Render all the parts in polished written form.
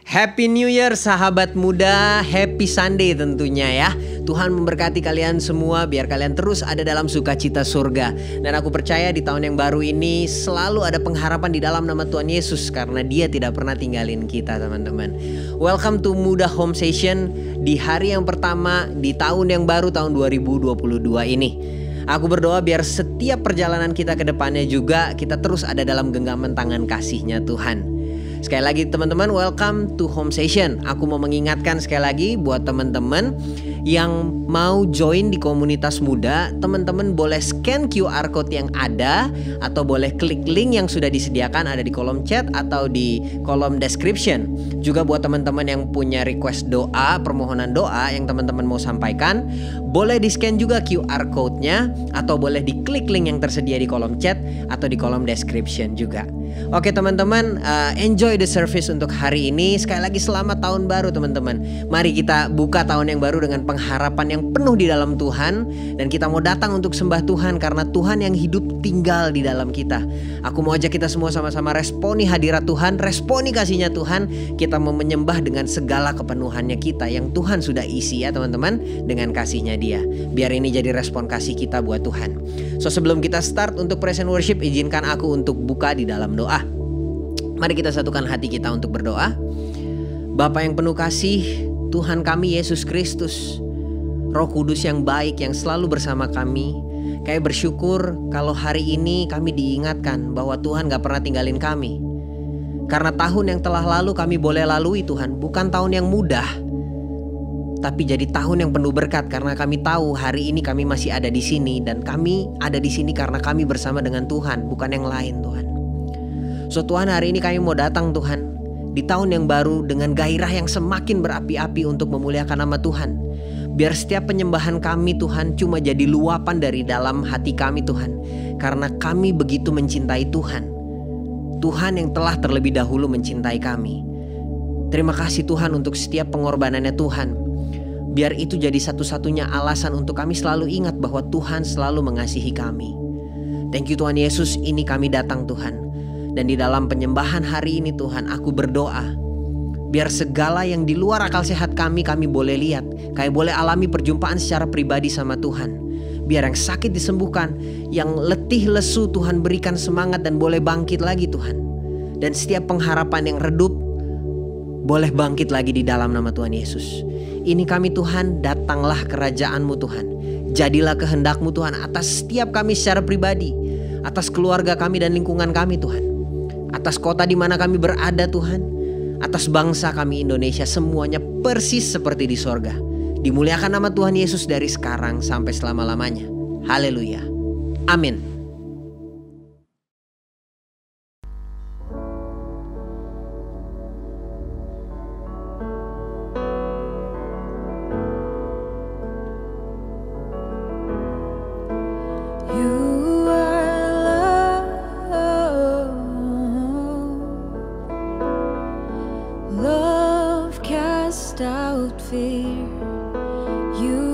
Happy New Year sahabat muda, Happy Sunday tentunya ya. Tuhan memberkati kalian semua biar kalian terus ada dalam sukacita surga. Dan aku percaya di tahun yang baru ini selalu ada pengharapan di dalam nama Tuhan Yesus karena Dia tidak pernah tinggalin kita teman-teman. Welcome to Muda Home Session di hari yang pertama di tahun yang baru tahun 2022 ini. Aku berdoa biar setiap perjalanan kita ke depannya juga kita terus ada dalam genggaman tangan kasih-Nya Tuhan. Sekali lagi teman-teman, welcome to Home Session. Aku mau mengingatkan sekali lagi buat teman-teman yang mau join di komunitas muda, teman-teman boleh scan QR code yang ada atau boleh klik link yang sudah disediakan ada di kolom chat atau di kolom description. Juga buat teman-teman yang punya request doa, permohonan doa yang teman-teman mau sampaikan, boleh di scan juga QR code-nya atau boleh diklik link yang tersedia di kolom chat atau di kolom description juga. Oke teman-teman, enjoy the service untuk hari ini. Sekali lagi selamat tahun baru teman-teman. Mari kita buka tahun yang baru dengan pengharapan yang penuh di dalam Tuhan. Dan kita mau datang untuk sembah Tuhan karena Tuhan yang hidup tinggal di dalam kita. Aku mau ajak kita semua sama-sama responi hadirat Tuhan, responi kasih-Nya Tuhan. Kita mau menyembah dengan segala kepenuhannya kita yang Tuhan sudah isi ya teman-teman, dengan kasih-Nya Dia. Biar ini jadi respon kasih kita buat Tuhan. So sebelum kita start untuk praise and worship, izinkan aku untuk buka di dalam doa. Mari kita satukan hati kita untuk berdoa. Bapa yang penuh kasih, Tuhan kami Yesus Kristus, Roh Kudus yang baik yang selalu bersama kami. Kami bersyukur kalau hari ini kami diingatkan bahwa Tuhan gak pernah tinggalin kami. Karena tahun yang telah lalu kami boleh lalui Tuhan, bukan tahun yang mudah, tapi jadi tahun yang penuh berkat karena kami tahu hari ini kami masih ada di sini dan kami ada di sini karena kami bersama dengan Tuhan, bukan yang lain Tuhan. So Tuhan, hari ini kami mau datang Tuhan di tahun yang baru dengan gairah yang semakin berapi-api untuk memuliakan nama Tuhan. Biar setiap penyembahan kami Tuhan cuma jadi luapan dari dalam hati kami Tuhan, karena kami begitu mencintai Tuhan. Tuhan yang telah terlebih dahulu mencintai kami. Terima kasih Tuhan untuk setiap pengorbanannya Tuhan. Biar itu jadi satu-satunya alasan untuk kami selalu ingat bahwa Tuhan selalu mengasihi kami. Thank you Tuhan Yesus, ini kami datang Tuhan. Dan di dalam penyembahan hari ini Tuhan, aku berdoa biar segala yang di luar akal sehat kami boleh lihat, kami boleh alami perjumpaan secara pribadi sama Tuhan. Biar yang sakit disembuhkan, yang letih lesu Tuhan berikan semangat dan boleh bangkit lagi Tuhan. Dan setiap pengharapan yang redup boleh bangkit lagi di dalam nama Tuhan Yesus. Ini kami Tuhan, datanglah kerajaan-Mu Tuhan. Jadilah kehendak-Mu Tuhan atas setiap kami secara pribadi, atas keluarga kami dan lingkungan kami Tuhan, atas kota di mana kami berada Tuhan, atas bangsa kami Indonesia, semuanya persis seperti di sorga. Dimuliakan nama Tuhan Yesus dari sekarang sampai selama-lamanya. Haleluya. Amin. You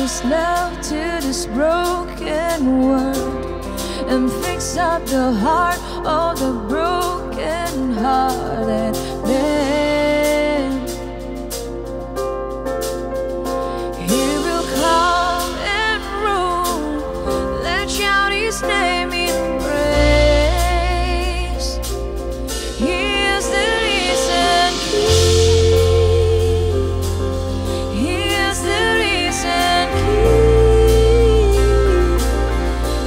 His love to this broken world and fix up the heart of the broken hearted man. He will come and rule. Let's shout His name in praise. He is the risen King. He is the risen King.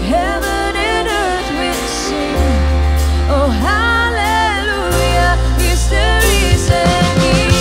Heaven and earth will sing. Oh, hallelujah. He's the risen King.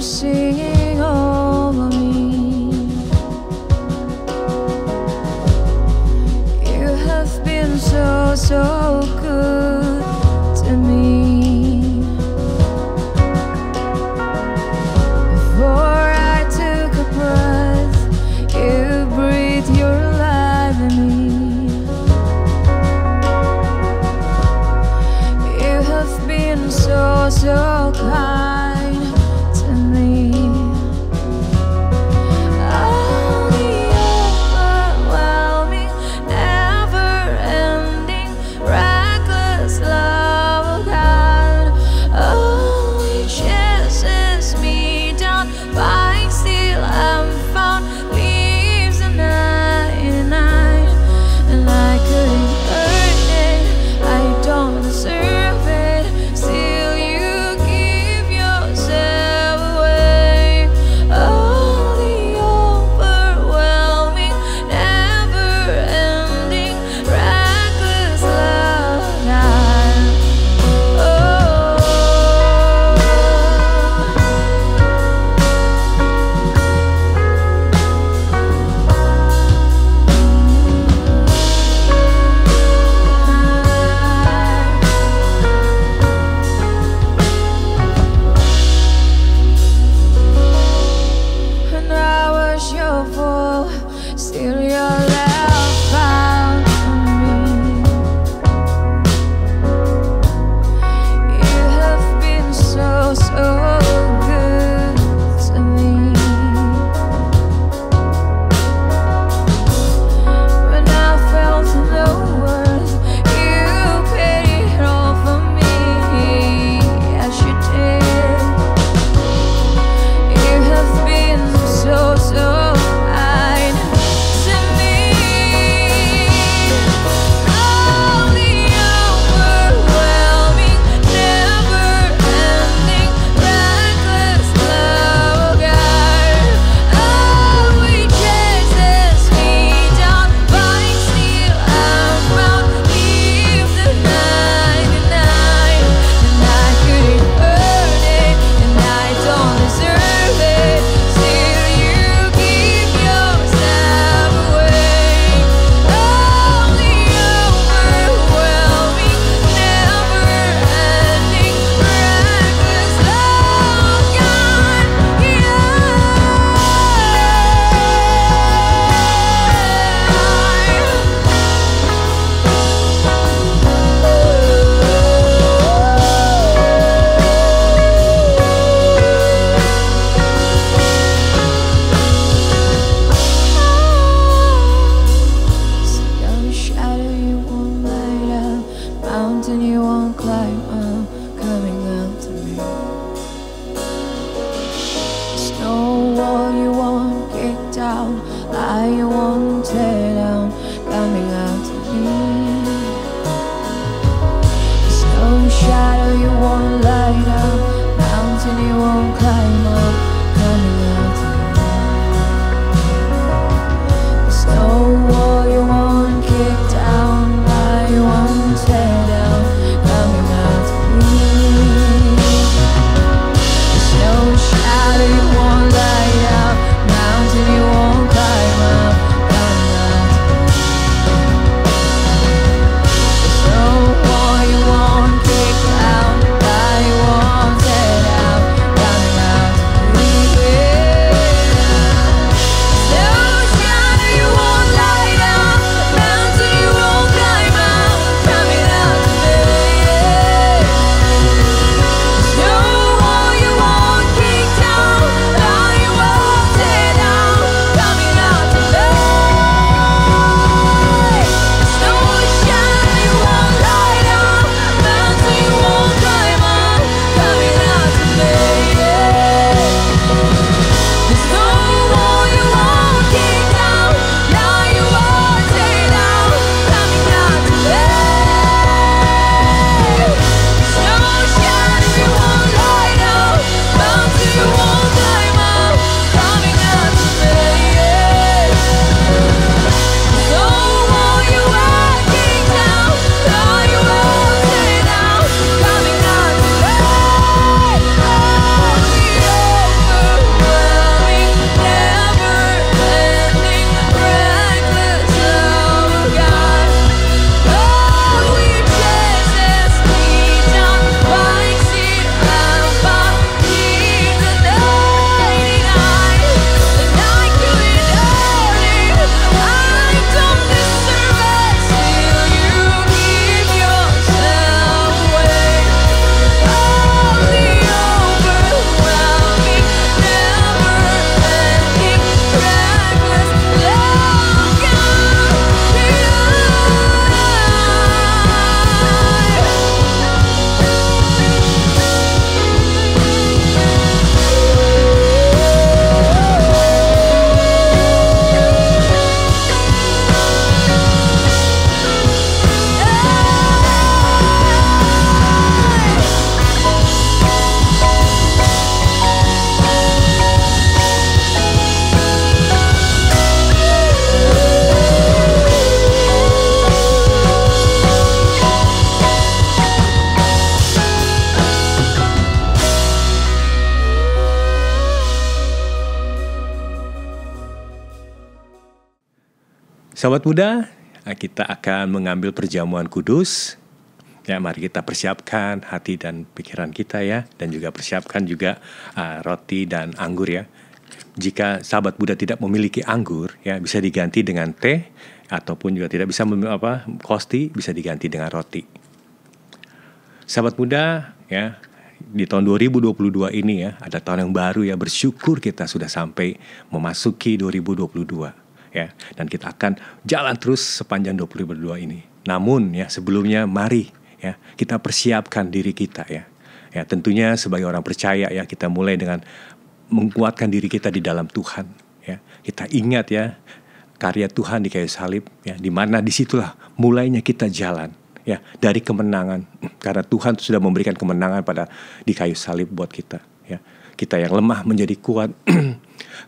Singing over me. You have been so, so good to me. Before I took a breath, you breathed your life in me. you won't lie down, mountain you won't climb up, coming out to me. There's no wall you won't kick down, lie you won't tear down, coming out to me. There's no shadow you won't light up, mountain you won't climb up, coming out to me. There's no wall you won't kick down, lie you won't tear down, coming out to me. There's no shadow you won't light up, mountain you won't climb up, coming out to me. There's no wall you won't kick down, lie you won't tear down, coming out to me. There's no shadow you won't light up, mountain you won't climb up, coming out to me. There's no wall you won't kick down, lie you won't tear down, coming out to me. There's no shadow you won't light up, mountain you won't climb up, coming out to me. There's no wall you won't kick down, lie you won't tear down, coming out to me. Sahabat muda, kita akan mengambil perjamuan kudus. Ya, mari kita persiapkan hati dan pikiran kita ya, dan juga persiapkan juga roti dan anggur ya. Jika sahabat muda tidak memiliki anggur, ya bisa diganti dengan teh, ataupun juga tidak bisa kosti, bisa diganti dengan roti. Sahabat muda, ya di tahun 2022 ini ya, ada tahun yang baru ya, bersyukur kita sudah sampai memasuki 2022. Ya, dan kita akan jalan terus sepanjang 2022 ini. Namun ya sebelumnya mari ya kita persiapkan diri kita ya. Ya tentunya sebagai orang percaya ya, kita mulai dengan menguatkan diri kita di dalam Tuhan ya. Kita ingat ya karya Tuhan di kayu salib ya, di mana disitulah mulainya kita jalan ya dari kemenangan, karena Tuhan sudah memberikan kemenangan di kayu salib buat kita ya. Kita yang lemah menjadi kuat.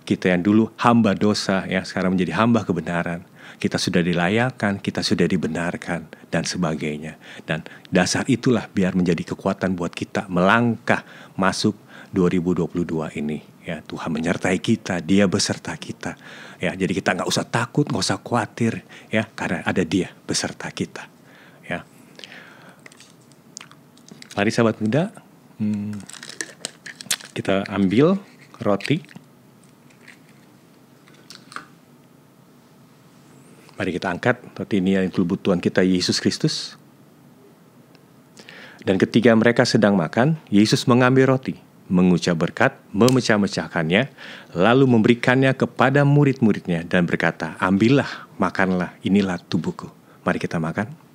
Kita yang dulu hamba dosa ya, sekarang menjadi hamba kebenaran. Kita sudah dilayakkan, kita sudah dibenarkan, dan sebagainya. Dan dasar itulah biar menjadi kekuatan buat kita melangkah masuk 2022 ini. Ya, Tuhan menyertai kita, Dia beserta kita. Ya, jadi kita nggak usah takut, nggak usah khawatir, ya, karena ada Dia beserta kita. Ya, mari sahabat muda, kita ambil roti. Mari kita angkat roti ini yang tubuh Tuhan kita Yesus Kristus. Dan ketika mereka sedang makan, Yesus mengambil roti, mengucap berkat, memecah-mecahkannya, lalu memberikannya kepada murid-muridnya dan berkata, ambillah, makanlah, inilah tubuhku. Mari kita makan.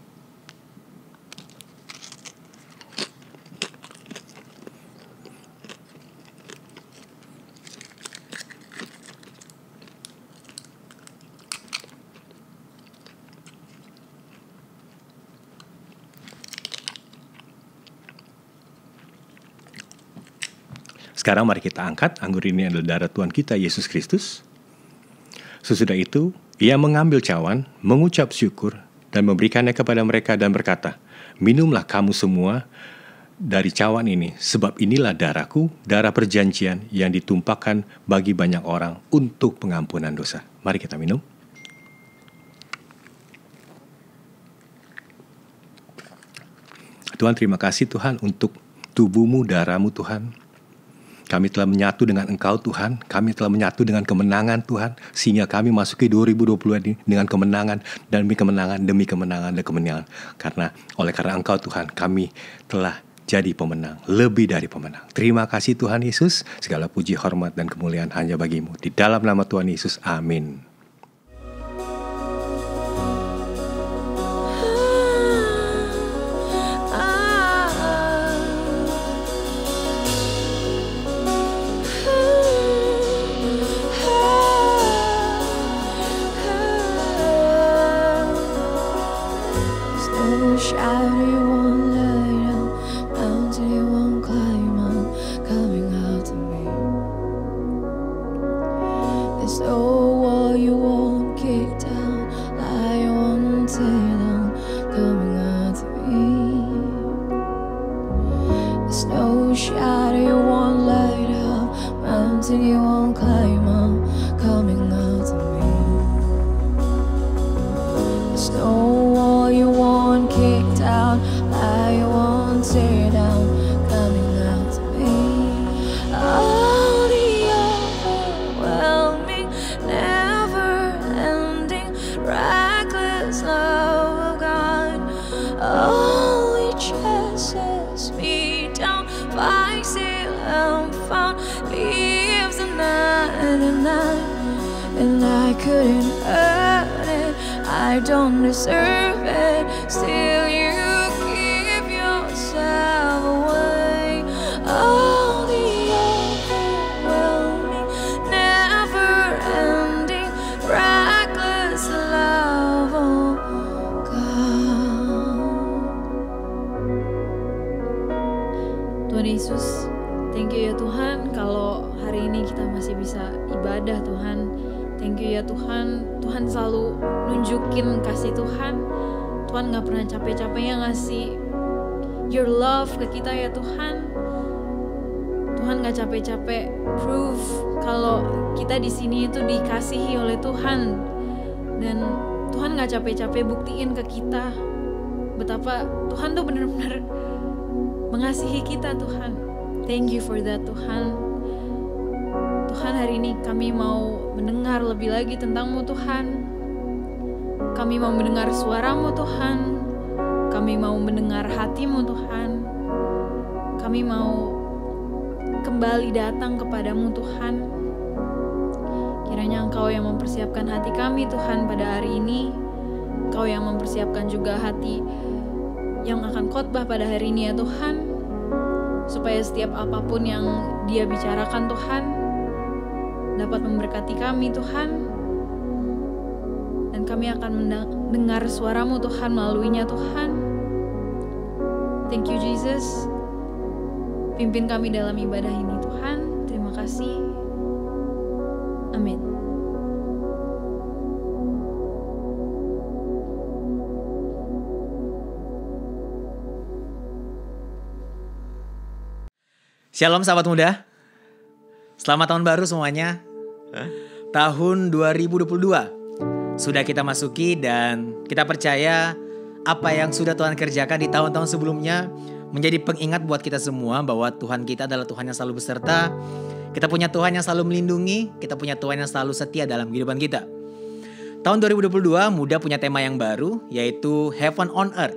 Sekarang mari kita angkat, anggur ini adalah darah Tuhan kita Yesus Kristus. Sesudah itu, ia mengambil cawan, mengucap syukur, dan memberikannya kepada mereka dan berkata, minumlah kamu semua dari cawan ini, sebab inilah darahku, darah perjanjian yang ditumpahkan bagi banyak orang untuk pengampunan dosa. Mari kita minum. Tuhan, terima kasih Tuhan untuk tubuhmu, darahmu Tuhan. Kami telah menyatu dengan Engkau Tuhan. Kami telah menyatu dengan kemenangan Tuhan. Sehingga kami masuki 2020 ini dengan kemenangan demi kemenangan demi kemenangan dan kemenangan. Oleh karena Engkau Tuhan, kami telah jadi pemenang, lebih dari pemenang. Terima kasih Tuhan Yesus. Segala puji, hormat, dan kemuliaan hanya bagimu. Di dalam nama Tuhan Yesus, amin. Shadow you won't lay down, mountain you won't climb, I'm coming out to me. There's no wall you won't kick down, lie you won't tear down, coming out to me. There's no shadow you won't lay down, mountain you won't climb, I'm coming out to me. There's no wall you won't kick down, lie you won't tear down, coming out to me. All the overwhelming, never-ending, reckless love of God, oh, it chases me down, finds it unfound, leaves the 99, and I couldn't earn it, I don't deserve it, still you give yourself away. All the overwhelming, never-ending, reckless love of God. Tuhan Yesus, thank you ya Tuhan kalau hari ini kita masih bisa ibadah Tuhan. Thank you ya Tuhan, Tuhan selalu nunjukin kasih Tuhan. Tuhan gak pernah capek-capeknya ngasih your love ke kita ya Tuhan. Tuhan gak capek-capek prove kalau kita di sini itu dikasihi oleh Tuhan. Dan Tuhan gak capek-capek buktiin ke kita betapa Tuhan tuh benar-benar mengasihi kita Tuhan. Thank you for that Tuhan. Tuhan, hari ini kami mau mendengar lebih lagi tentang-Mu Tuhan. Kami mau mendengar suara-Mu Tuhan. Kami mau mendengar hati-Mu Tuhan. Kami mau kembali datang kepadamu Tuhan. Kiranya Engkau yang mempersiapkan hati kami Tuhan pada hari ini. Engkau yang mempersiapkan juga hati yang akan khotbah pada hari ini ya Tuhan. Supaya setiap apapun yang Dia bicarakan Tuhan dapat memberkati kami Tuhan. Dan kami akan mendengar suara-Mu Tuhan melaluinya Tuhan. Thank you Jesus. Pimpin kami dalam ibadah ini Tuhan. Terima kasih. Amin. Shalom sahabat muda. Selamat tahun baru semuanya. Tahun 2022 sudah kita masuki dan kita percaya apa yang sudah Tuhan kerjakan di tahun-tahun sebelumnya menjadi pengingat buat kita semua bahwa Tuhan kita adalah Tuhan yang selalu beserta. Kita punya Tuhan yang selalu melindungi, kita punya Tuhan yang selalu setia dalam kehidupan kita. Tahun 2022 muda punya tema yang baru, yaitu Heaven on Earth.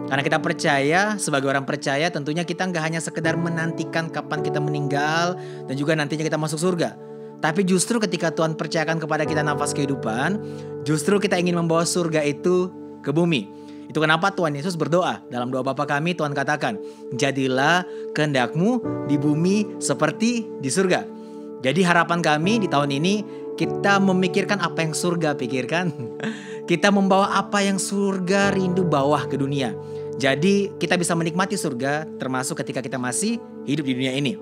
Karena kita percaya, sebagai orang percaya tentunya kita nggak hanya sekedar menantikan kapan kita meninggal dan juga nantinya kita masuk surga. Tapi justru ketika Tuhan percayakan kepada kita nafas kehidupan, justru kita ingin membawa surga itu ke bumi. Itu kenapa Tuhan Yesus berdoa. Dalam doa Bapa kami Tuhan katakan, jadilah kehendak-Mu di bumi seperti di surga. Jadi harapan kami di tahun ini, kita memikirkan apa yang surga pikirkan. Kita membawa apa yang surga rindu bawah ke dunia. Jadi kita bisa menikmati surga termasuk ketika kita masih hidup di dunia ini.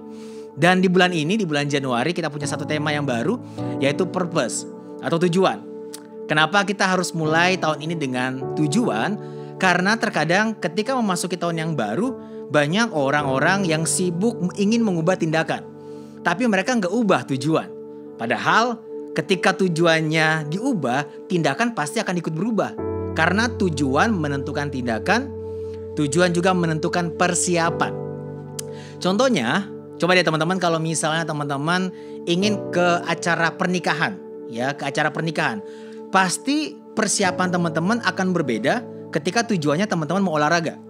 Dan di bulan ini, di bulan Januari, kita punya satu tema yang baru, yaitu purpose atau tujuan. Kenapa kita harus mulai tahun ini dengan tujuan? Karena terkadang ketika memasuki tahun yang baru, banyak orang-orang yang sibuk ingin mengubah tindakan, tapi mereka nggak ubah tujuan. Padahal ketika tujuannya diubah, tindakan pasti akan ikut berubah. Karena tujuan menentukan tindakan, tujuan juga menentukan persiapan. Contohnya, coba deh teman-teman, kalau misalnya teman-teman ingin ke acara pernikahan, ya, ke acara pernikahan, pasti persiapan teman-teman akan berbeda ketika tujuannya teman-teman mau olahraga.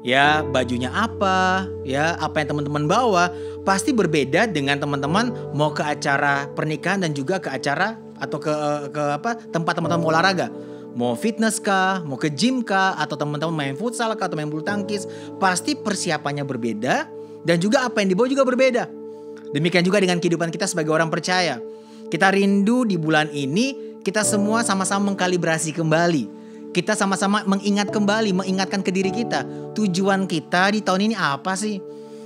Ya, bajunya apa, ya, apa yang teman-teman bawa, pasti berbeda dengan teman-teman mau ke acara pernikahan dan juga ke acara atau ke tempat teman-teman mau olahraga. Mau fitness kah, mau ke gym kah, atau teman-teman main futsal kah, atau main bulu tangkis, pasti persiapannya berbeda dan juga apa yang dibawa juga berbeda. Demikian juga dengan kehidupan kita sebagai orang percaya. Kita rindu di bulan ini kita semua sama-sama mengkalibrasi kembali. Kita sama-sama mengingatkan ke diri kita, tujuan kita di tahun ini apa sih?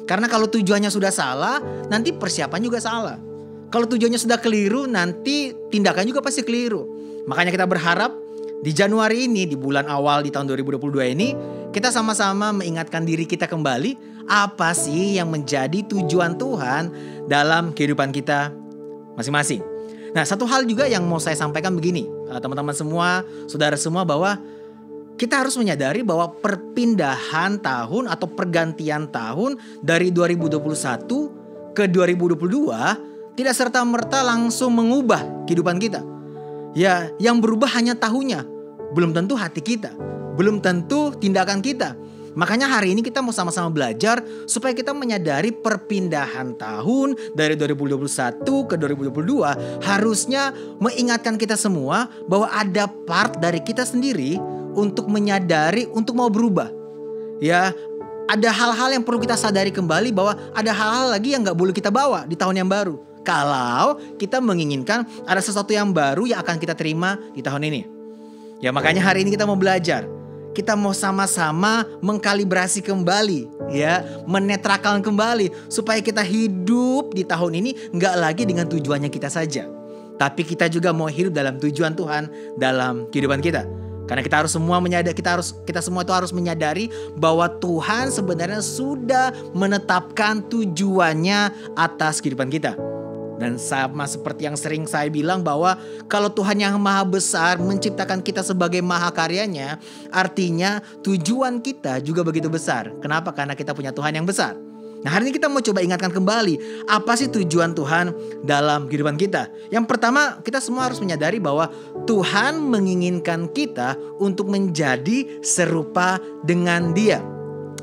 Karena kalau tujuannya sudah salah, nanti persiapan juga salah. Kalau tujuannya sudah keliru, nanti tindakan juga pasti keliru. Makanya kita berharap di Januari ini, di bulan awal di tahun 2022 ini, kita sama-sama mengingatkan diri kita kembali, apa sih yang menjadi tujuan Tuhan dalam kehidupan kita masing-masing. Nah, satu hal juga yang mau saya sampaikan begini, teman-teman semua, saudara semua, bahwa kita harus menyadari bahwa perpindahan tahun atau pergantian tahun dari 2021 ke 2022 tidak serta-merta langsung mengubah kehidupan kita. Ya, yang berubah hanya tahunnya, belum tentu hati kita, belum tentu tindakan kita. Makanya hari ini kita mau sama-sama belajar supaya kita menyadari perpindahan tahun dari 2021 ke 2022 harusnya mengingatkan kita semua bahwa ada part dari kita sendiri untuk menyadari, untuk mau berubah. Ya, ada hal-hal yang perlu kita sadari kembali bahwa ada hal-hal lagi yang gak boleh kita bawa di tahun yang baru. Kalau kita menginginkan ada sesuatu yang baru yang akan kita terima di tahun ini. Ya, makanya hari ini kita mau belajar. Kita mau sama-sama mengkalibrasi kembali, ya, menetralkan kembali supaya kita hidup di tahun ini nggak lagi dengan tujuannya kita saja, tapi kita juga mau hidup dalam tujuan Tuhan dalam kehidupan kita. Karena kita harus semua menyadari, kita semua itu harus menyadari bahwa Tuhan sebenarnya sudah menetapkan tujuannya atas kehidupan kita. Dan sama seperti yang sering saya bilang bahwa kalau Tuhan yang maha besar menciptakan kita sebagai maha karyanya, artinya tujuan kita juga begitu besar. Kenapa? Karena kita punya Tuhan yang besar. Nah, hari ini kita mau coba ingatkan kembali, apa sih tujuan Tuhan dalam kehidupan kita? Yang pertama, kita semua harus menyadari bahwa Tuhan menginginkan kita untuk menjadi serupa dengan Dia.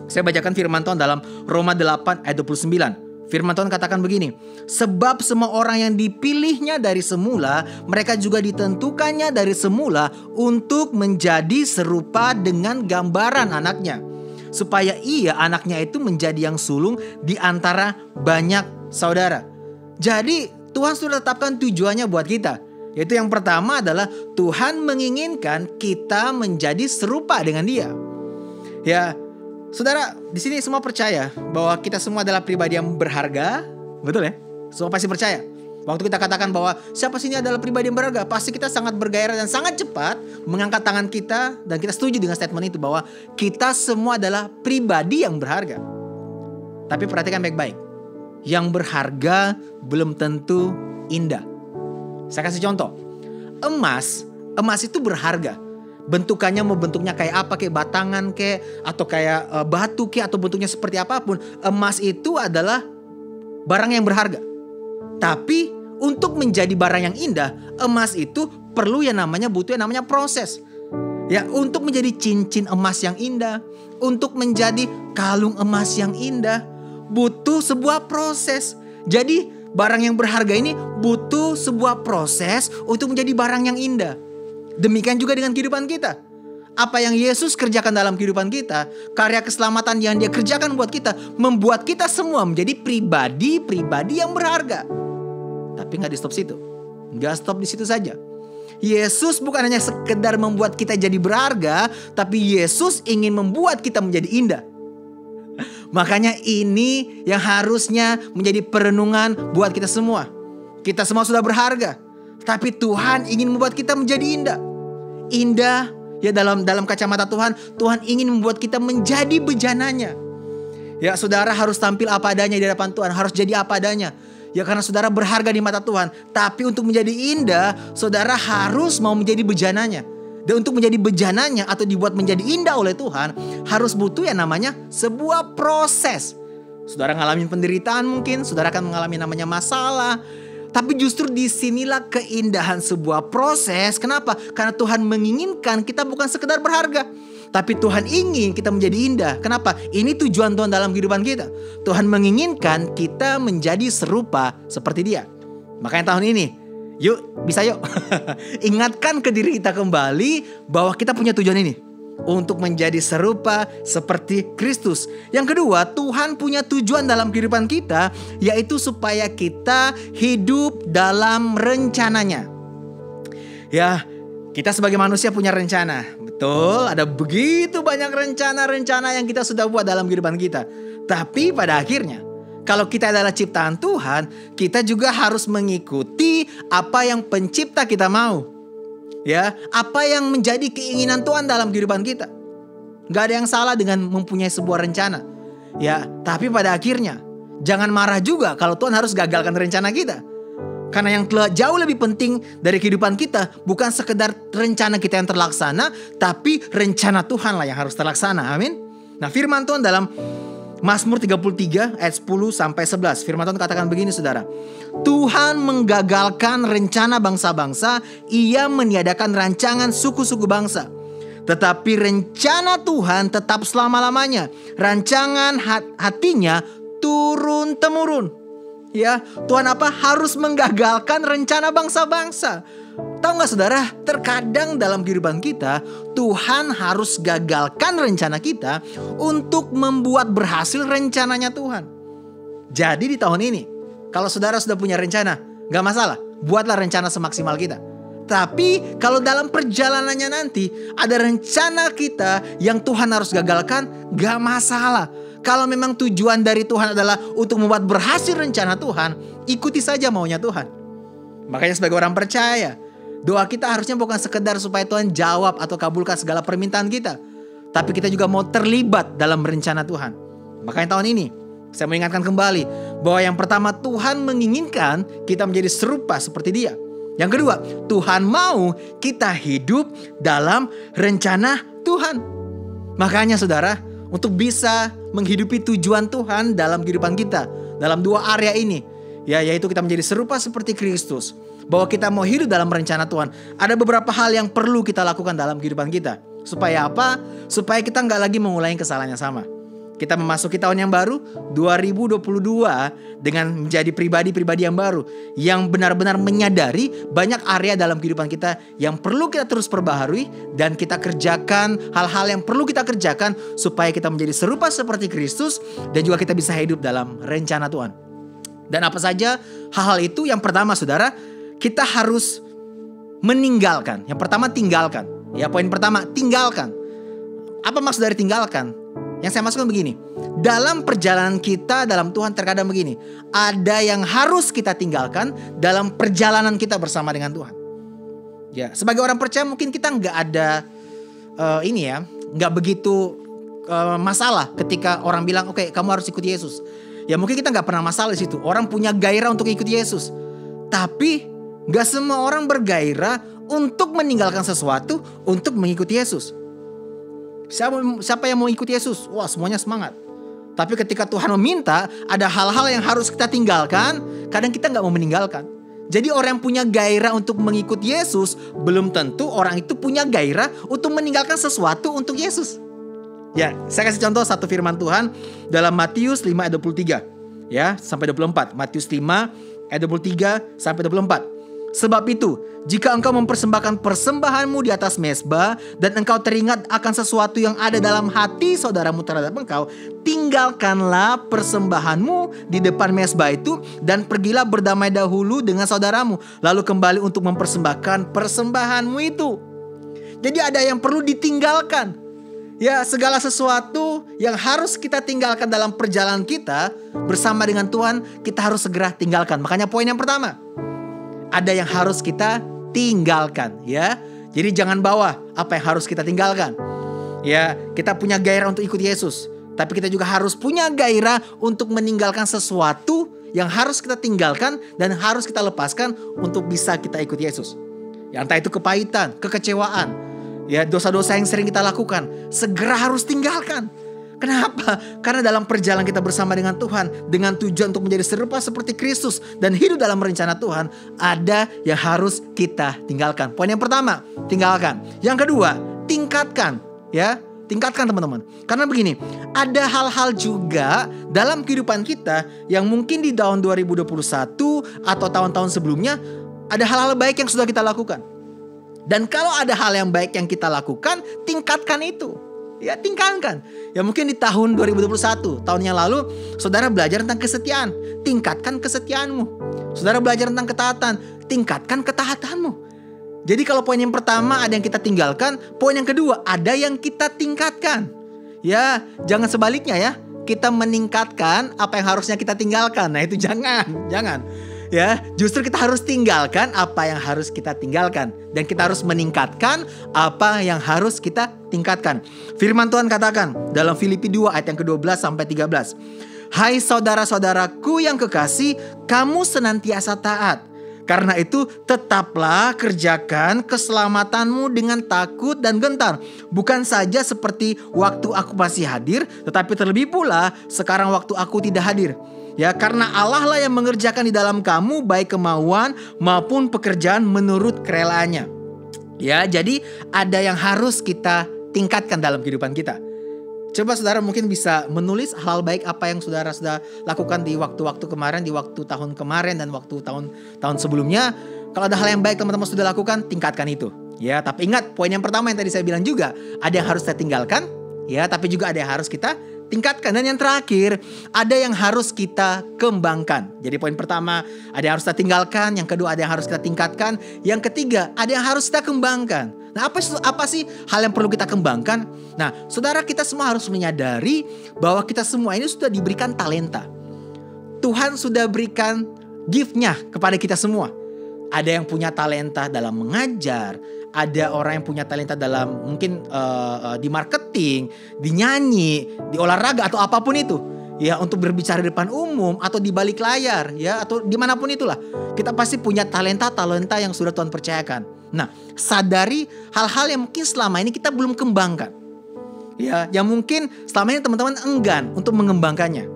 Saya bacakan firman Tuhan dalam Roma 8 ayat 29. Firman Tuhan katakan begini, sebab semua orang yang dipilihnya dari semula, mereka juga ditentukannya dari semula untuk menjadi serupa dengan gambaran anaknya. Supaya ia, anaknya itu, menjadi yang sulung di antara banyak saudara. Jadi Tuhan sudah tetapkan tujuannya buat kita. Yaitu yang pertama adalah Tuhan menginginkan kita menjadi serupa dengan Dia. Ya, saudara, di sini semua percaya bahwa kita semua adalah pribadi yang berharga, betul ya? Semua pasti percaya. Waktu kita katakan bahwa siapa sih ini adalah pribadi yang berharga, pasti kita sangat bergairah dan sangat cepat mengangkat tangan kita, dan kita setuju dengan statement itu bahwa kita semua adalah pribadi yang berharga. Tapi perhatikan baik-baik, yang berharga belum tentu indah. Saya kasih contoh, emas itu berharga. Bentukannya mau bentuknya kayak apa, kayak batangan kayak, atau kayak batu kayak, atau bentuknya seperti apapun, emas itu adalah barang yang berharga. Tapi untuk menjadi barang yang indah, emas itu perlu yang namanya proses. Ya, untuk menjadi cincin emas yang indah, untuk menjadi kalung emas yang indah, butuh sebuah proses. Jadi barang yang berharga ini butuh sebuah proses untuk menjadi barang yang indah. Demikian juga dengan kehidupan kita. Apa yang Yesus kerjakan dalam kehidupan kita, karya keselamatan yang Dia kerjakan buat kita, membuat kita semua menjadi pribadi yang berharga. Tapi gak di stop situ. Gak stop di situ saja. Yesus bukan hanya sekedar membuat kita jadi berharga, tapi Yesus ingin membuat kita menjadi indah. Makanya ini yang harusnya menjadi perenungan buat kita semua. Kita semua sudah berharga, tapi Tuhan ingin membuat kita menjadi indah. Indah ya, dalam kacamata Tuhan, Tuhan ingin membuat kita menjadi bejananya. Ya, saudara harus tampil apa adanya di hadapan Tuhan, harus jadi apa adanya. Ya, karena saudara berharga di mata Tuhan. Tapi untuk menjadi indah, saudara harus mau menjadi bejananya. Dan untuk menjadi bejananya atau dibuat menjadi indah oleh Tuhan, harus butuh yang namanya sebuah proses. Saudara ngalamin penderitaan mungkin, saudara akan mengalami namanya masalah. Tapi justru disinilah keindahan sebuah proses. Kenapa? Karena Tuhan menginginkan kita bukan sekedar berharga, tapi Tuhan ingin kita menjadi indah. Kenapa? Ini tujuan Tuhan dalam kehidupan kita. Tuhan menginginkan kita menjadi serupa seperti Dia. Makanya tahun ini, bisa yuk ingatkan ke diri kita kembali bahwa kita punya tujuan ini, untuk menjadi serupa seperti Kristus. Yang kedua, Tuhan punya tujuan dalam kehidupan kita, yaitu supaya kita hidup dalam rencananya. Ya, kita sebagai manusia punya rencana. Betul, ada begitu banyak rencana-rencana yang kita sudah buat dalam kehidupan kita. Tapi pada akhirnya, kalau kita adalah ciptaan Tuhan, kita juga harus mengikuti apa yang pencipta kita mau. Ya, apa yang menjadi keinginan Tuhan dalam kehidupan kita. Gak ada yang salah dengan mempunyai sebuah rencana. Ya, tapi pada akhirnya jangan marah juga kalau Tuhan harus gagalkan rencana kita. Karena yang jauh lebih penting dari kehidupan kita bukan sekedar rencana kita yang terlaksana, tapi rencana Tuhan lah yang harus terlaksana. Amin. Nah, firman Tuhan dalam Mazmur 33 ayat 10 sampai 11. Firman Tuhan katakan begini, saudara. Tuhan menggagalkan rencana bangsa-bangsa, Ia meniadakan rancangan suku-suku bangsa. Tetapi rencana Tuhan tetap selama-lamanya. Rancangan hatinya turun-temurun. Ya, Tuhan harus menggagalkan rencana bangsa-bangsa. Tahu gak saudara, terkadang dalam kehidupan kita Tuhan harus gagalkan rencana kita untuk membuat berhasil rencananya Tuhan. Jadi di tahun ini, kalau saudara sudah punya rencana, gak masalah, buatlah rencana semaksimal kita. Tapi kalau dalam perjalanannya nanti ada rencana kita yang Tuhan harus gagalkan, gak masalah. Kalau memang tujuan dari Tuhan adalah untuk membuat berhasil rencana Tuhan, ikuti saja maunya Tuhan. Makanya sebagai orang percaya, doa kita harusnya bukan sekedar supaya Tuhan jawab atau kabulkan segala permintaan kita, tapi kita juga mau terlibat dalam rencana Tuhan. Makanya tahun ini saya mengingatkan kembali bahwa yang pertama, Tuhan menginginkan kita menjadi serupa seperti Dia. Yang kedua, Tuhan mau kita hidup dalam rencana Tuhan. Makanya saudara, untuk bisa menghidupi tujuan Tuhan dalam kehidupan kita, dalam dua area ini, ya, yaitu kita menjadi serupa seperti Kristus, bahwa kita mau hidup dalam rencana Tuhan. Ada beberapa hal yang perlu kita lakukan dalam kehidupan kita. Supaya apa? Supaya kita nggak lagi mengulangi kesalahan yang sama. Kita memasuki tahun yang baru 2022 dengan menjadi pribadi-pribadi yang baru, yang benar-benar menyadari banyak area dalam kehidupan kita yang perlu kita terus perbaharui, dan kita kerjakan hal-hal yang perlu kita kerjakan supaya kita menjadi serupa seperti Kristus, dan juga kita bisa hidup dalam rencana Tuhan. Dan apa saja hal-hal itu? Yang pertama saudara, kita harus meninggalkan. Yang pertama, tinggalkan. Ya, poin pertama, tinggalkan. Apa maksud dari tinggalkan? Yang saya maksudkan begini, dalam perjalanan kita dalam Tuhan terkadang begini, ada yang harus kita tinggalkan dalam perjalanan kita bersama dengan Tuhan. Ya, sebagai orang percaya mungkin kita nggak ada nggak begitu masalah ketika orang bilang, oke, kamu harus ikut Yesus. Ya, mungkin kita nggak pernah masalah di situ. Orang punya gairah untuk ikut Yesus, tapi nggak semua orang bergairah untuk meninggalkan sesuatu untuk mengikuti Yesus. Siapa yang mau ikut Yesus? Wah, semuanya semangat. Tapi ketika Tuhan meminta, ada hal-hal yang harus kita tinggalkan, kadang kita gak mau meninggalkan. Jadi orang yang punya gairah untuk mengikut Yesus, belum tentu orang itu punya gairah untuk meninggalkan sesuatu untuk Yesus. Ya, saya kasih contoh satu firman Tuhan dalam Matius 5 ayat 23 ya, sampai 24. Matius 5 ayat 23 sampai 24. Sebab itu, jika engkau mempersembahkan persembahanmu di atas mezbah, dan engkau teringat akan sesuatu yang ada dalam hati saudaramu terhadap engkau, tinggalkanlah persembahanmu di depan mezbah itu, dan pergilah berdamai dahulu dengan saudaramu, lalu kembali untuk mempersembahkan persembahanmu itu. Jadi ada yang perlu ditinggalkan. Ya, segala sesuatu yang harus kita tinggalkan dalam perjalanan kita bersama dengan Tuhan, kita harus segera tinggalkan. Makanya poin yang pertama, ada yang harus kita tinggalkan, ya. Jadi jangan bawa apa yang harus kita tinggalkan. Ya, kita punya gairah untuk ikut Yesus, tapi kita juga harus punya gairah untuk meninggalkan sesuatu yang harus kita tinggalkan dan harus kita lepaskan untuk bisa kita ikut Yesus. Ya, entah itu kepahitan, kekecewaan, ya, dosa-dosa yang sering kita lakukan, segera harus tinggalkan. Kenapa? Karena dalam perjalanan kita bersama dengan Tuhan, dengan tujuan untuk menjadi serupa seperti Kristus dan hidup dalam rencana Tuhan, ada yang harus kita tinggalkan. Poin yang pertama, tinggalkan. Yang kedua, tingkatkan. Ya, tingkatkan teman-teman. Karena begini, ada hal-hal juga dalam kehidupan kita yang mungkin di tahun 2021 atau tahun-tahun sebelumnya ada hal-hal baik yang sudah kita lakukan. Dan kalau ada hal yang baik yang kita lakukan, tingkatkan itu. Ya, tingkatkan. Ya, mungkin di tahun 2021, tahun yang lalu, saudara belajar tentang kesetiaan. Tingkatkan kesetiaanmu. Saudara belajar tentang ketaatan. Tingkatkan ketaatanmu. Jadi kalau poin yang pertama ada yang kita tinggalkan, poin yang kedua ada yang kita tingkatkan. Ya, jangan sebaliknya ya. Kita meningkatkan apa yang harusnya kita tinggalkan. Nah, itu jangan. Ya, justru kita harus tinggalkan apa yang harus kita tinggalkan. Dan kita harus meningkatkan apa yang harus kita tingkatkan. Firman Tuhan katakan dalam Filipi 2 ayat yang ke-12 sampai 13. Hai saudara-saudaraku yang kekasih, kamu senantiasa taat. Karena itu tetaplah kerjakan keselamatanmu dengan takut dan gentar. Bukan saja seperti waktu aku masih hadir, tetapi terlebih pula sekarang waktu aku tidak hadir. Ya, karena Allah lah yang mengerjakan di dalam kamu baik kemauan maupun pekerjaan menurut kerelaannya. Ya, jadi ada yang harus kita tingkatkan dalam kehidupan kita. Coba saudara mungkin bisa menulis hal baik apa yang saudara sudah lakukan di waktu-waktu kemarin, di waktu tahun kemarin dan waktu tahun sebelumnya. Kalau ada hal yang baik teman-teman sudah lakukan, tingkatkan itu. Ya, tapi ingat poin yang pertama yang tadi saya bilang juga, ada yang harus kita tinggalkan, ya, tapi juga ada yang harus kita tingkatkan. Dan yang terakhir, ada yang harus kita kembangkan. Jadi poin pertama, ada yang harus kita tinggalkan. Yang kedua, ada yang harus kita tingkatkan. Yang ketiga, ada yang harus kita kembangkan. Nah, apa sih hal yang perlu kita kembangkan? Nah, saudara, kita semua harus menyadari bahwa kita semua ini sudah diberikan talenta. Tuhan sudah berikan gift-nya kepada kita semua. Ada yang punya talenta dalam mengajar, ada orang yang punya talenta dalam mungkin di marketing, di nyanyi, di olahraga atau apapun itu. Ya, untuk berbicara di depan umum atau di balik layar, ya, atau dimanapun itulah. Kita pasti punya talenta-talenta yang sudah Tuhan percayakan. Nah, sadari hal-hal yang mungkin selama ini kita belum kembangkan. Ya, yang mungkin selama ini teman-teman enggan untuk mengembangkannya.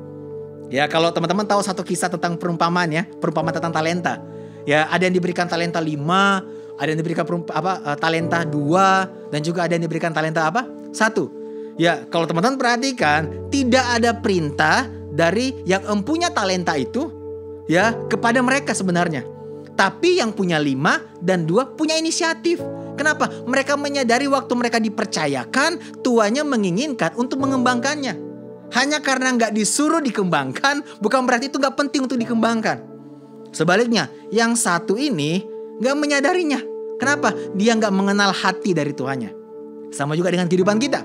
Ya, kalau teman-teman tahu satu kisah tentang perumpamaan ya, perumpamaan tentang talenta. Ya, ada yang diberikan talenta 5, ada yang diberikan talenta 2, dan juga ada yang diberikan talenta 1. Ya, kalau teman-teman perhatikan, tidak ada perintah dari yang empunya talenta itu ya kepada mereka sebenarnya. Tapi yang punya 5 dan 2 punya inisiatif. Kenapa? Mereka menyadari waktu mereka dipercayakan, tuannya menginginkan untuk mengembangkannya. Hanya karena nggak disuruh dikembangkan, bukan berarti itu nggak penting untuk dikembangkan. Sebaliknya, yang satu ini nggak menyadarinya. Kenapa? Dia nggak mengenal hati dari Tuhannya. Sama juga dengan kehidupan kita.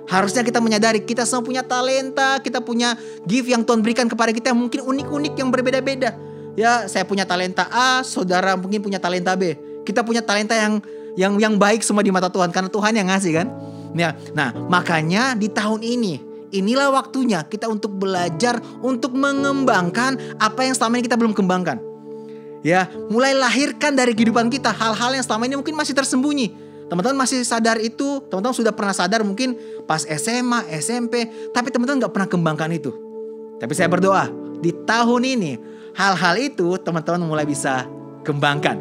Harusnya kita menyadari kita semua punya talenta, kita punya gift yang Tuhan berikan kepada kita yang mungkin unik-unik yang berbeda-beda. Ya, saya punya talenta A, saudara mungkin punya talenta B. Kita punya talenta yang baik semua di mata Tuhan karena Tuhan yang ngasih kan. Ya, nah, makanya di tahun ini, inilah waktunya kita untuk belajar untuk mengembangkan apa yang selama ini kita belum kembangkan. Ya, mulai lahirkan dari kehidupan kita hal-hal yang selama ini mungkin masih tersembunyi. Teman-teman masih sadar itu, teman-teman sudah pernah sadar mungkin pas SMA, SMP, tapi teman-teman gak pernah kembangkan itu. Tapi saya berdoa, di tahun ini, hal-hal itu teman-teman mulai bisa kembangkan.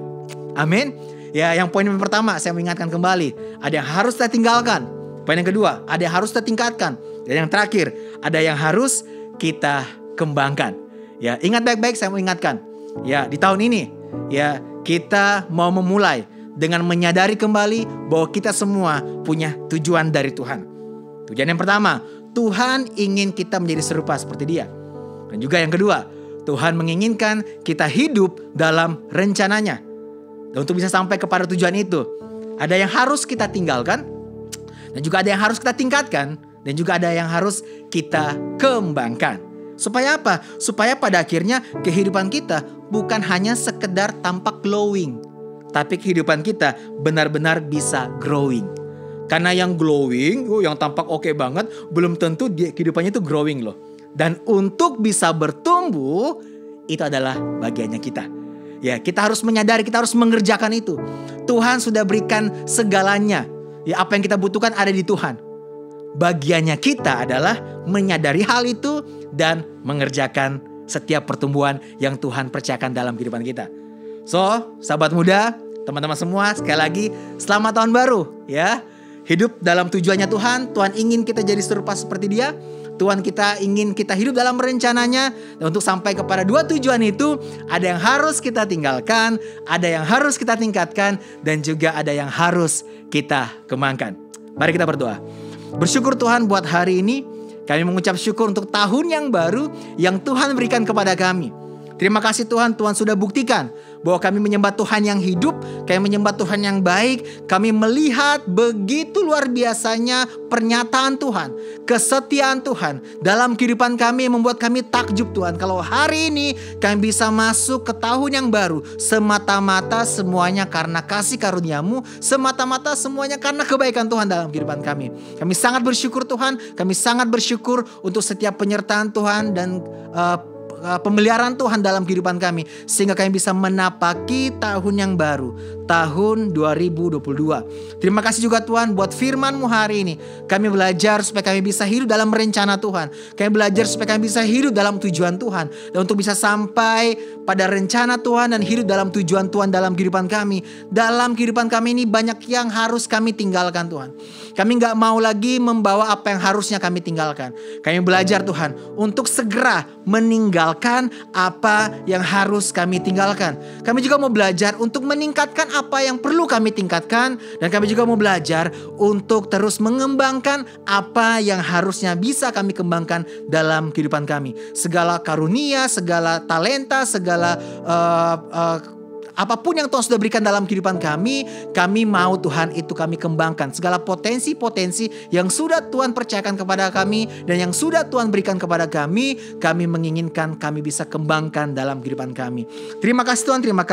Amin. Ya, yang poin yang pertama saya mengingatkan kembali, ada yang harus kita tinggalkan. Poin yang kedua, ada yang harus kita tingkatkan. Dan yang terakhir, ada yang harus kita kembangkan. Ya, ingat baik-baik saya mau ingatkan. Ya, di tahun ini, ya, kita mau memulai dengan menyadari kembali bahwa kita semua punya tujuan dari Tuhan. Tujuan yang pertama, Tuhan ingin kita menjadi serupa seperti Dia. Dan juga yang kedua, Tuhan menginginkan kita hidup dalam rencananya. Dan untuk bisa sampai kepada tujuan itu, ada yang harus kita tinggalkan, dan juga ada yang harus kita tingkatkan, dan juga ada yang harus kita kembangkan. Supaya apa? Supaya pada akhirnya kehidupan kita bukan hanya sekedar tampak glowing, tapi kehidupan kita benar-benar bisa growing. Karena yang glowing, yang tampak oke banget, belum tentu kehidupannya itu growing loh. Dan untuk bisa bertumbuh, itu adalah bagiannya kita. Ya, kita harus menyadari, kita harus mengerjakan itu. Tuhan sudah berikan segalanya. Ya, apa yang kita butuhkan ada di Tuhan. Bagiannya kita adalah menyadari hal itu dan mengerjakan setiap pertumbuhan yang Tuhan percayakan dalam kehidupan kita. So, sahabat muda, teman-teman semua, sekali lagi selamat tahun baru ya. Hidup dalam tujuannya Tuhan. Tuhan ingin kita jadi serupa seperti Dia. Tuhan kita ingin kita hidup dalam rencananya. Dan untuk sampai kepada dua tujuan itu, ada yang harus kita tinggalkan, ada yang harus kita tingkatkan, dan juga ada yang harus kita kembangkan. Mari kita berdoa. Bersyukur Tuhan buat hari ini. Kami mengucap syukur untuk tahun yang baru yang Tuhan berikan kepada kami. Terima kasih Tuhan, Tuhan sudah buktikan bahwa kami menyembah Tuhan yang hidup, kami menyembah Tuhan yang baik. Kami melihat begitu luar biasanya pernyataan Tuhan, kesetiaan Tuhan dalam kehidupan kami, membuat kami takjub Tuhan. Kalau hari ini kami bisa masuk ke tahun yang baru, semata-mata semuanya karena kasih karunia-Mu, semata-mata semuanya karena kebaikan Tuhan dalam kehidupan kami. Kami sangat bersyukur Tuhan, kami sangat bersyukur untuk setiap penyertaan Tuhan dan pemeliharaan Tuhan dalam kehidupan kami, sehingga kami bisa menapaki tahun yang baru, tahun 2022. Terima kasih juga Tuhan buat firman-Mu hari ini. Kami belajar supaya kami bisa hidup dalam rencana Tuhan. Kami belajar supaya kami bisa hidup dalam tujuan Tuhan. Dan untuk bisa sampai pada rencana Tuhan dan hidup dalam tujuan Tuhan dalam kehidupan kami. Dalam kehidupan kami ini banyak yang harus kami tinggalkan Tuhan. Kami gak mau lagi membawa apa yang harusnya kami tinggalkan. Kami belajar Tuhan untuk segera meninggalkan apa yang harus kami tinggalkan. Kami juga mau belajar untuk meningkatkan apa yang perlu kami tingkatkan. Dan kami juga mau belajar untuk terus mengembangkan apa yang harusnya bisa kami kembangkan dalam kehidupan kami. Segala karunia, segala talenta, segala apapun yang Tuhan sudah berikan dalam kehidupan kami mau Tuhan itu kami kembangkan. Segala potensi-potensi yang sudah Tuhan percayakan kepada kami dan yang sudah Tuhan berikan kepada kami menginginkan kami bisa kembangkan dalam kehidupan kami. Terima kasih Tuhan, terima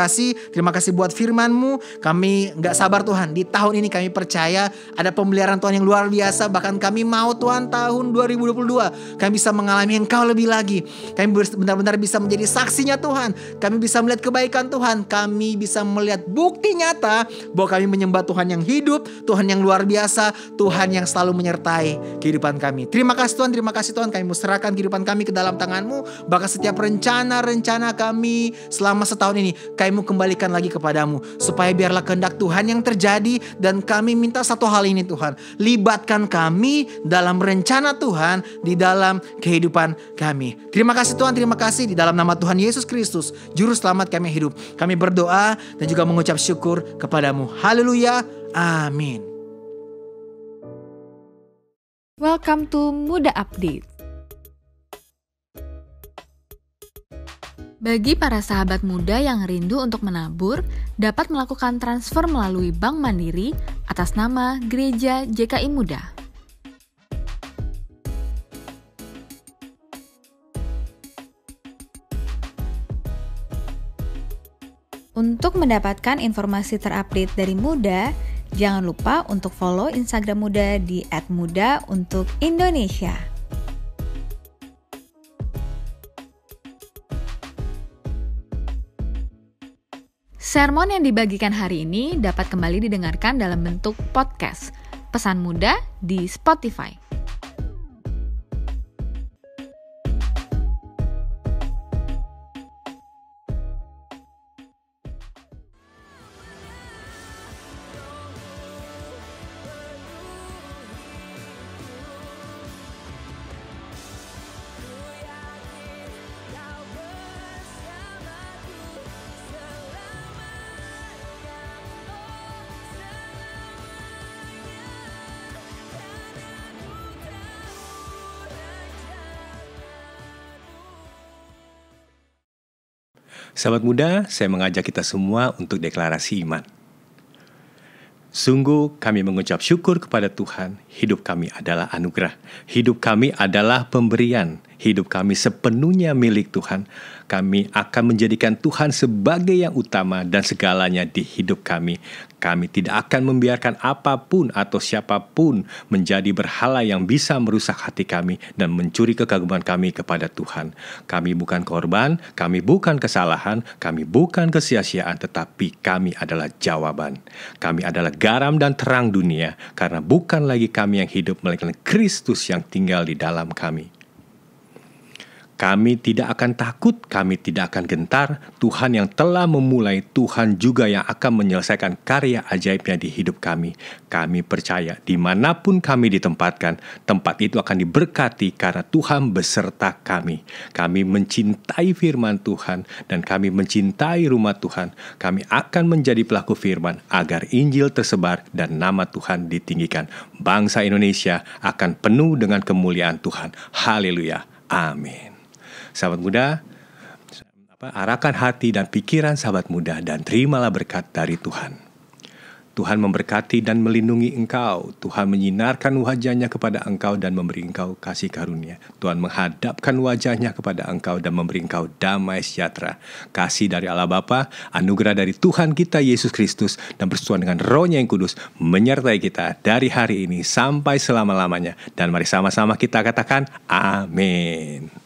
kasih buat firman-Mu. Kami gak sabar Tuhan, di tahun ini kami percaya ada pemeliharaan Tuhan yang luar biasa. Bahkan kami mau Tuhan tahun 2022 kami bisa mengalami Engkau lebih lagi. Kami benar-benar bisa menjadi saksinya Tuhan. Kami bisa melihat kebaikan Tuhan. Kami bisa melihat bukti nyata bahwa kami menyembah Tuhan yang hidup, Tuhan yang luar biasa, Tuhan yang selalu menyertai kehidupan kami. Terima kasih Tuhan, kami mau serahkan kehidupan kami ke dalam tangan-Mu. Bahkan setiap rencana-rencana kami selama setahun ini, kami mau kembalikan lagi kepadamu. Supaya biarlah kehendak Tuhan yang terjadi. Dan kami minta satu hal ini Tuhan, libatkan kami dalam rencana Tuhan di dalam kehidupan kami. Terima kasih Tuhan, terima kasih di dalam nama Tuhan Yesus Kristus, Juru Selamat kami hidup. Kami berdoa dan juga mengucap syukur kepadamu. Haleluya. Amin. Welcome to Muda Update. Bagi para sahabat muda yang rindu untuk menabur, dapat melakukan transfer melalui Bank Mandiri atas nama Gereja JKI Muda. Untuk mendapatkan informasi terupdate dari Muda, jangan lupa untuk follow Instagram Muda di @muda_untuk_Indonesia. Sermon yang dibagikan hari ini dapat kembali didengarkan dalam bentuk podcast. Pesan Muda di Spotify. Sahabat muda, saya mengajak kita semua untuk deklarasi iman. Sungguh kami mengucap syukur kepada Tuhan, hidup kami adalah anugerah, hidup kami adalah pemberian, hidup kami sepenuhnya milik Tuhan. Kami akan menjadikan Tuhan sebagai yang utama dan segalanya di hidup kami. Kami tidak akan membiarkan apapun atau siapapun menjadi berhala yang bisa merusak hati kami dan mencuri kekaguman kami kepada Tuhan. Kami bukan korban, kami bukan kesalahan, kami bukan kesia-siaan, tetapi kami adalah jawaban. Kami adalah garam dan terang dunia, karena bukan lagi kami yang hidup, melainkan Kristus yang tinggal di dalam kami. Kami tidak akan takut, kami tidak akan gentar. Tuhan yang telah memulai, Tuhan juga yang akan menyelesaikan karya ajaibnya di hidup kami. Kami percaya dimanapun kami ditempatkan, tempat itu akan diberkati karena Tuhan beserta kami. Kami mencintai firman Tuhan dan kami mencintai rumah Tuhan. Kami akan menjadi pelaku firman agar Injil tersebar dan nama Tuhan ditinggikan. Bangsa Indonesia akan penuh dengan kemuliaan Tuhan. Haleluya. Amin. Sahabat muda, arahkan hati dan pikiran sahabat muda dan terimalah berkat dari Tuhan. Tuhan memberkati dan melindungi engkau. Tuhan menyinarkan wajahnya kepada engkau dan memberi engkau kasih karunia. Tuhan menghadapkan wajahnya kepada engkau dan memberi engkau damai sejahtera. Kasih dari Allah Bapa, anugerah dari Tuhan kita Yesus Kristus, dan persekutuan dengan Roh-Nya yang kudus menyertai kita dari hari ini sampai selama-lamanya. Dan mari sama-sama kita katakan amin.